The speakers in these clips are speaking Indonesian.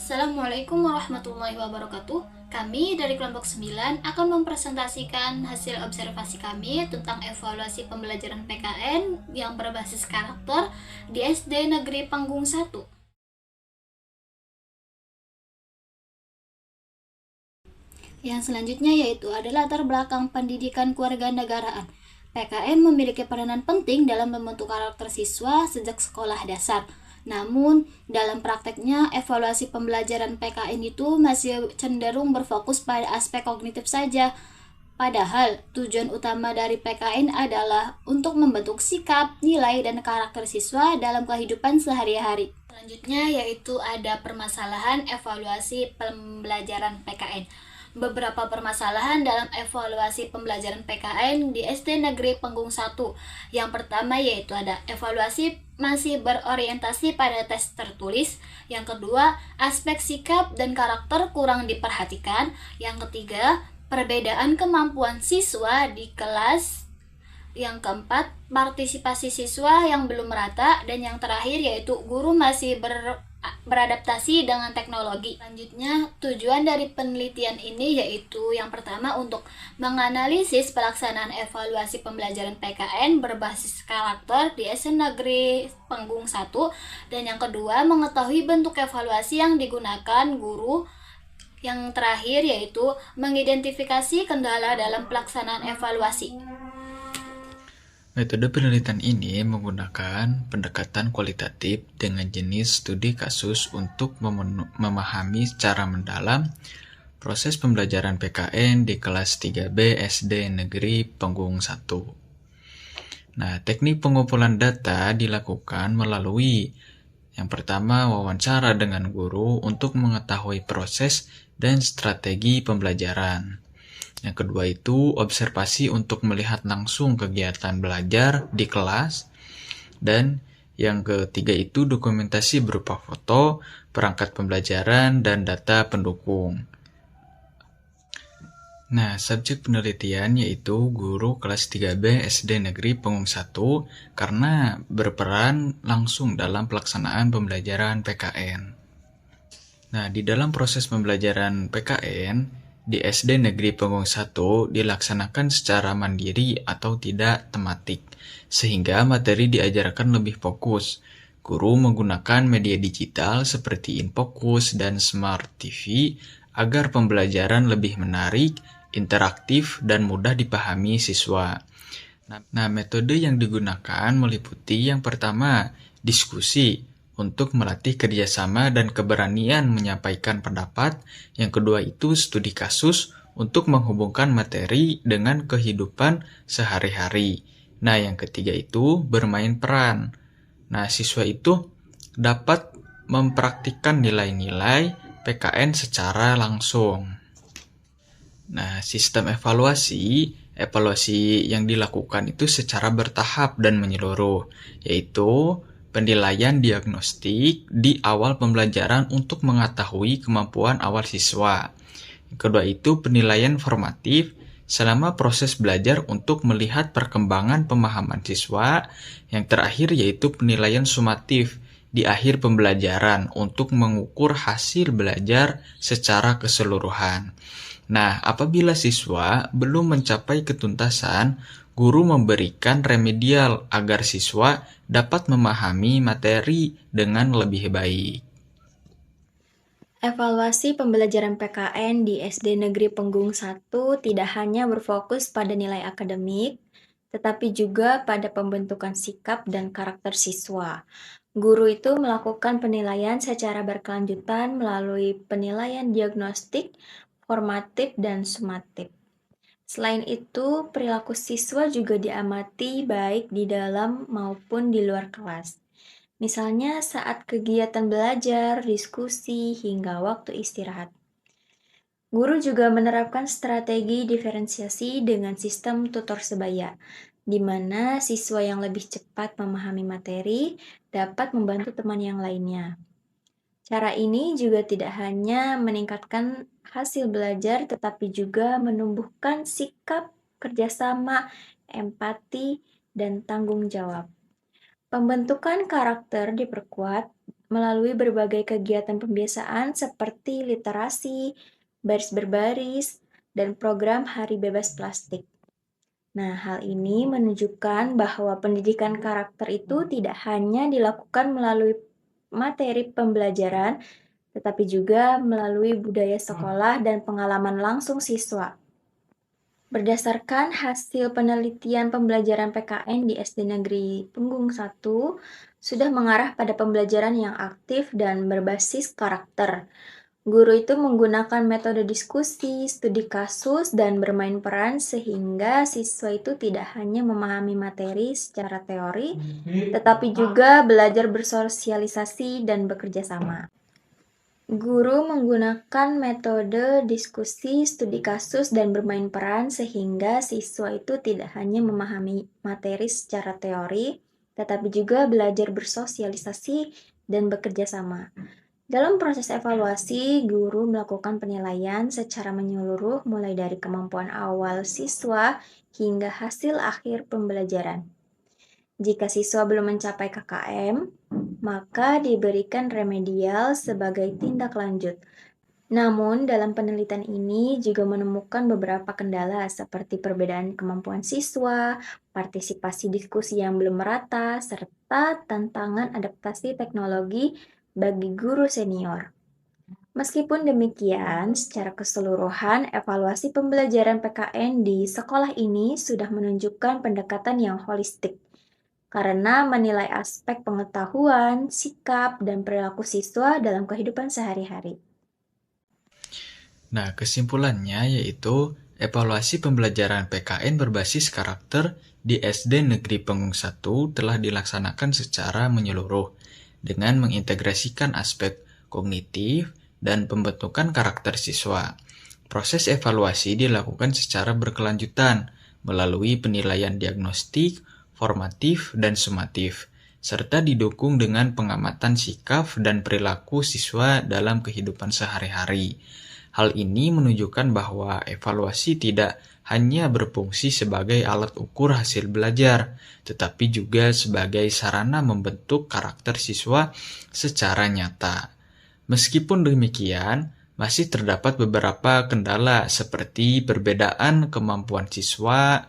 Assalamualaikum warahmatullahi wabarakatuh. Kami dari kelompok 9 akan mempresentasikan hasil observasi kami tentang evaluasi pembelajaran PKN yang berbasis karakter di SD Negeri Panggung 1. Yang selanjutnya yaitu adalah latar belakang pendidikan kewarganegaraan. PKN memiliki peranan penting dalam membentuk karakter siswa sejak sekolah dasar. Namun, dalam prakteknya, evaluasi pembelajaran PKN itu masih cenderung berfokus pada aspek kognitif saja. Padahal, tujuan utama dari PKN adalah untuk membentuk sikap, nilai, dan karakter siswa dalam kehidupan sehari-hari. Selanjutnya yaitu ada permasalahan evaluasi pembelajaran PKN. Beberapa permasalahan dalam evaluasi pembelajaran PKN di SD Negeri Panggung 1. Yang pertama yaitu ada evaluasi masih berorientasi pada tes tertulis. Yang kedua, aspek sikap dan karakter kurang diperhatikan. Yang ketiga, perbedaan kemampuan siswa di kelas. Yang keempat, partisipasi siswa yang belum merata. Dan yang terakhir yaitu guru masih beradaptasi dengan teknologi. Selanjutnya, tujuan dari penelitian ini yaitu yang pertama untuk menganalisis pelaksanaan evaluasi pembelajaran PKN berbasis karakter di SD Negeri Panggung 1, dan yang kedua mengetahui bentuk evaluasi yang digunakan guru. Yang terakhir yaitu mengidentifikasi kendala dalam pelaksanaan evaluasi. Metode penelitian ini menggunakan pendekatan kualitatif dengan jenis studi kasus untuk memahami secara mendalam proses pembelajaran PKN di kelas 3B SD Negeri Panggung 1. Nah, teknik pengumpulan data dilakukan melalui yang pertama, wawancara dengan guru untuk mengetahui proses dan strategi pembelajaran. Yang kedua itu observasi untuk melihat langsung kegiatan belajar di kelas. Dan yang ketiga itu dokumentasi berupa foto, perangkat pembelajaran, dan data pendukung. Nah, subjek penelitian yaitu guru kelas 3B SD Negeri Panggung 1 karena berperan langsung dalam pelaksanaan pembelajaran PKN. Nah, di dalam proses pembelajaran PKN, di SD Negeri Panggung 1 dilaksanakan secara mandiri atau tidak tematik, sehingga materi diajarkan lebih fokus. Guru menggunakan media digital seperti InFocus dan Smart TV agar pembelajaran lebih menarik, interaktif, dan mudah dipahami siswa. Nah, metode yang digunakan meliputi yang pertama, diskusi, untuk melatih kerjasama dan keberanian menyampaikan pendapat. Yang kedua itu studi kasus untuk menghubungkan materi dengan kehidupan sehari-hari. Nah, yang ketiga itu bermain peran. Nah, siswa itu dapat mempraktikkan nilai-nilai PKN secara langsung. Nah, sistem evaluasi yang dilakukan itu secara bertahap dan menyeluruh, yaitu penilaian diagnostik di awal pembelajaran untuk mengetahui kemampuan awal siswa. Yang kedua itu penilaian formatif selama proses belajar untuk melihat perkembangan pemahaman siswa. Yang terakhir yaitu penilaian sumatif di akhir pembelajaran untuk mengukur hasil belajar secara keseluruhan. Nah, apabila siswa belum mencapai ketuntasan, guru memberikan remedial agar siswa dapat memahami materi dengan lebih baik. Evaluasi pembelajaran PKN di SD Negeri Panggung 1 tidak hanya berfokus pada nilai akademik, tetapi juga pada pembentukan sikap dan karakter siswa. Guru itu melakukan penilaian secara berkelanjutan melalui penilaian diagnostik, formatif, dan sumatif. Selain itu, perilaku siswa juga diamati baik di dalam maupun di luar kelas. Misalnya saat kegiatan belajar, diskusi, hingga waktu istirahat. Guru juga menerapkan strategi diferensiasi dengan sistem tutor sebaya, di mana siswa yang lebih cepat memahami materi dapat membantu teman yang lainnya. Cara ini juga tidak hanya meningkatkan hasil belajar, tetapi juga menumbuhkan sikap kerjasama, empati, dan tanggung jawab. Pembentukan karakter diperkuat melalui berbagai kegiatan pembiasaan seperti literasi, baris berbaris, dan program Hari Bebas Plastik. Nah, hal ini menunjukkan bahwa pendidikan karakter itu tidak hanya dilakukan melalui materi pembelajaran, tetapi juga melalui budaya sekolah dan pengalaman langsung siswa. Berdasarkan hasil penelitian pembelajaran PKN di SD Negeri Punggung 1, sudah mengarah pada pembelajaran yang aktif dan berbasis karakter. Guru itu menggunakan metode diskusi, studi kasus, dan bermain peran sehingga siswa itu tidak hanya memahami materi secara teori, tetapi juga belajar bersosialisasi dan bekerja sama. Guru menggunakan metode diskusi, studi kasus, dan bermain peran sehingga siswa itu tidak hanya memahami materi secara teori, tetapi juga belajar bersosialisasi dan bekerja sama. Dalam proses evaluasi, guru melakukan penilaian secara menyeluruh mulai dari kemampuan awal siswa hingga hasil akhir pembelajaran. Jika siswa belum mencapai KKM, maka diberikan remedial sebagai tindak lanjut. Namun, dalam penelitian ini juga menemukan beberapa kendala seperti perbedaan kemampuan siswa, partisipasi diskusi yang belum merata, serta tantangan adaptasi teknologi bagi guru senior. Meskipun demikian, secara keseluruhan, evaluasi pembelajaran PKN di sekolah ini sudah menunjukkan pendekatan yang holistik, karena menilai aspek pengetahuan, sikap, dan perilaku siswa dalam kehidupan sehari-hari. Nah, kesimpulannya yaitu evaluasi pembelajaran PKN berbasis karakter di SD Negeri Penggung 1 telah dilaksanakan secara menyeluruh dengan mengintegrasikan aspek kognitif dan pembentukan karakter siswa. Proses evaluasi dilakukan secara berkelanjutan melalui penilaian diagnostik, formatif, dan sumatif, serta didukung dengan pengamatan sikap dan perilaku siswa dalam kehidupan sehari-hari. Hal ini menunjukkan bahwa evaluasi tidak hanya berfungsi sebagai alat ukur hasil belajar, tetapi juga sebagai sarana membentuk karakter siswa secara nyata. Meskipun demikian, masih terdapat beberapa kendala seperti perbedaan kemampuan siswa,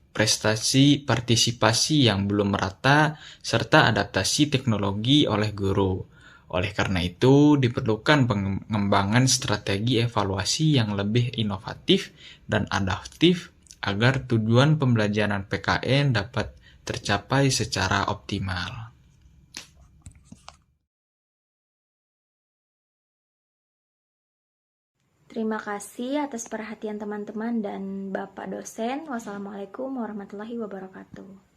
prestasi partisipasi yang belum merata, serta adaptasi teknologi oleh guru. Oleh karena itu, diperlukan pengembangan strategi evaluasi yang lebih inovatif dan adaptif agar tujuan pembelajaran PKN dapat tercapai secara optimal. Terima kasih atas perhatian teman-teman dan Bapak dosen. Wassalamualaikum warahmatullahi wabarakatuh.